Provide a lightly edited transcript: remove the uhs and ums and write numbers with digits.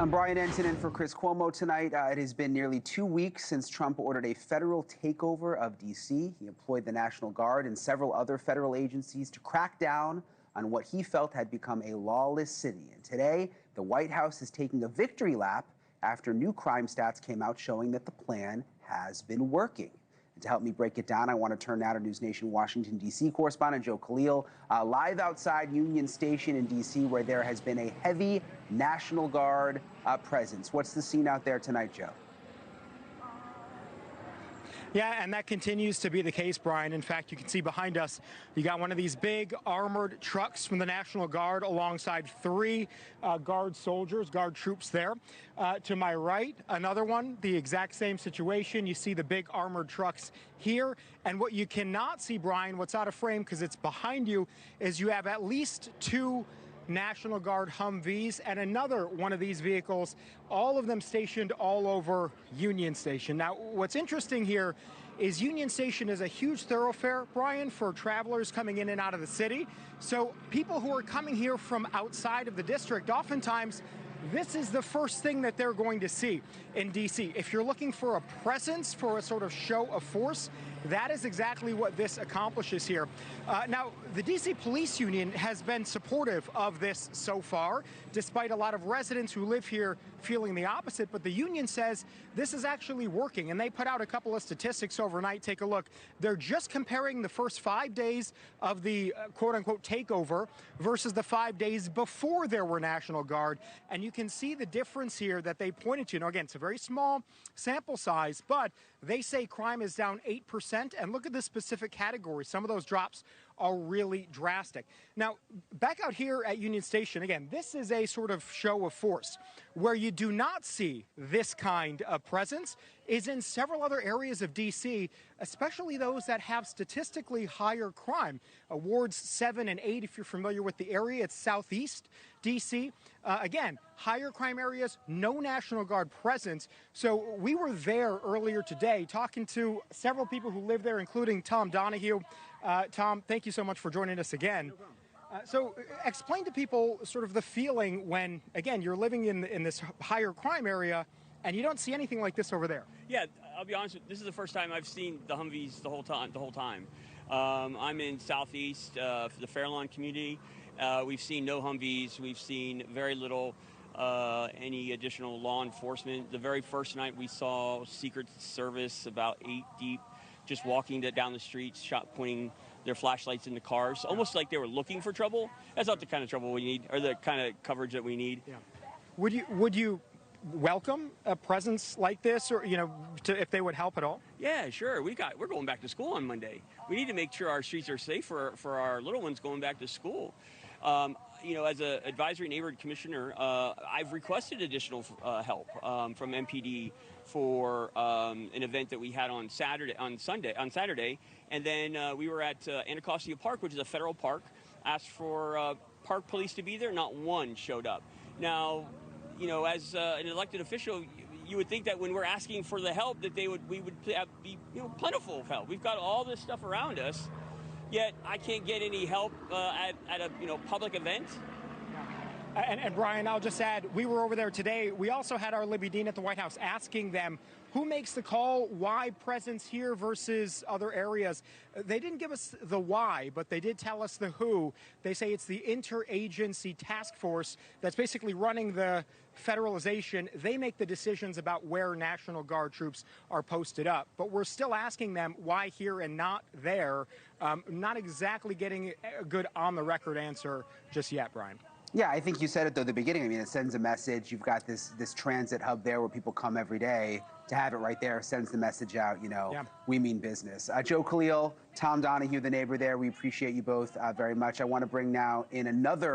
I'm Brian Enton in for Chris Cuomo tonight. It has been nearly 2 weeks since Trump ordered a federal takeover of D.C. He employed the National Guard and several other federal agencies to crack down on what he felt had become a lawless city. And today, the White House is taking a victory lap after new crime stats came out showing that the plan has been working. To help me break it down, I want to turn now to NewsNation Washington, D.C. correspondent Joe Khalil, live outside Union Station in D.C., where there has been a heavy National Guard presence. What's the scene out there tonight, Joe? Yeah, and that continues to be the case, Brian. In fact, you can see behind us, you got one of these big armored trucks from the National Guard alongside three Guard soldiers, Guard troops there. To my right, another one, the exact same situation. You see the big armored trucks here. And what you cannot see, Brian, what's out of frame because it's behind you, is you have at least two National Guard Humvees and another one of these vehicles, all of them stationed all over Union Station. Now, what's interesting here is Union Station is a huge thoroughfare, Brian, for travelers coming in and out of the city. So people who are coming here from outside of the district, oftentimes this is the first thing that they're going to see in D.C. If you're looking for a presence, for a sort of show of force, that is exactly what this accomplishes here. Now, the D.C. Police Union has been supportive of this so far, despite a lot of residents who live here feeling the opposite. But the union says this is actually working, and they put out a couple of statistics overnight. Take a look. They're just comparing the first 5 days of the quote-unquote takeover versus the 5 days before there were National Guard. And you can see the difference here that they pointed to. Now, again, it's a very small sample size, but they say crime is down 8%. And look at the specific categories. Some of those drops are really drastic. Now, back out here at Union Station, again, this is a sort of show of force. Where you do not see this kind of presence is in several other areas of D.C., especially those that have statistically higher crime. Wards 7 and 8, if you're familiar with the area, it's southeast D.C. Again, higher crime areas, no National Guard presence. So we were there earlier today talking to several people who live there, including Tom Donohue. Tom, thank you so much for joining us again. No problem. So explain to people sort of the feeling when, again, you're living in this higher crime area and you don't see anything like this over there. Yeah, I'll be honest with you, this is the first time I've seen the Humvees the whole time. I'm in Southeast for the Fairlawn community. We've seen no Humvees. We've seen very little any additional law enforcement. The very first night we saw Secret Service, about 8 deep, just walking down the streets, pointing their flashlights into cars, almost like they were looking for trouble. That's not the kind of trouble we need, or the kind of coverage that we need. Yeah. Would you welcome a presence like this, or if they would help at all? Yeah, sure. We're going back to school on Monday. We need to make sure our streets are safe for our little ones going back to school. As an advisory neighborhood commissioner, I've requested additional help from MPD for an event that we had on Saturday, and then we were at Anacostia Park, which is a federal park. Asked for park police to be there. Not one showed up. Now, as an elected official, you would think that when we're asking for the help, that we would be plentiful of help. We've got all this stuff around us. Yet I can't get any help at a public event. And Brian, I'll just add, we were over there today. We also had our Libby Dean at the White House asking them who makes the call, why presence here versus other areas. They didn't give us the why, but they did tell us the who. They say it's the interagency task force that's basically running the federalization. They make the decisions about where National Guard troops are posted up. But we're still asking them why here and not there. Not exactly getting a good on-the-record answer just yet, Brian. Yeah, I think you said it, though, at the beginning. I mean, it sends a message. You've got this transit hub there where people come every day. To have it right there sends the message out, we mean business. Joe Khalil, Tom Donohue, the neighbor there, we appreciate you both very much. I want to bring now in another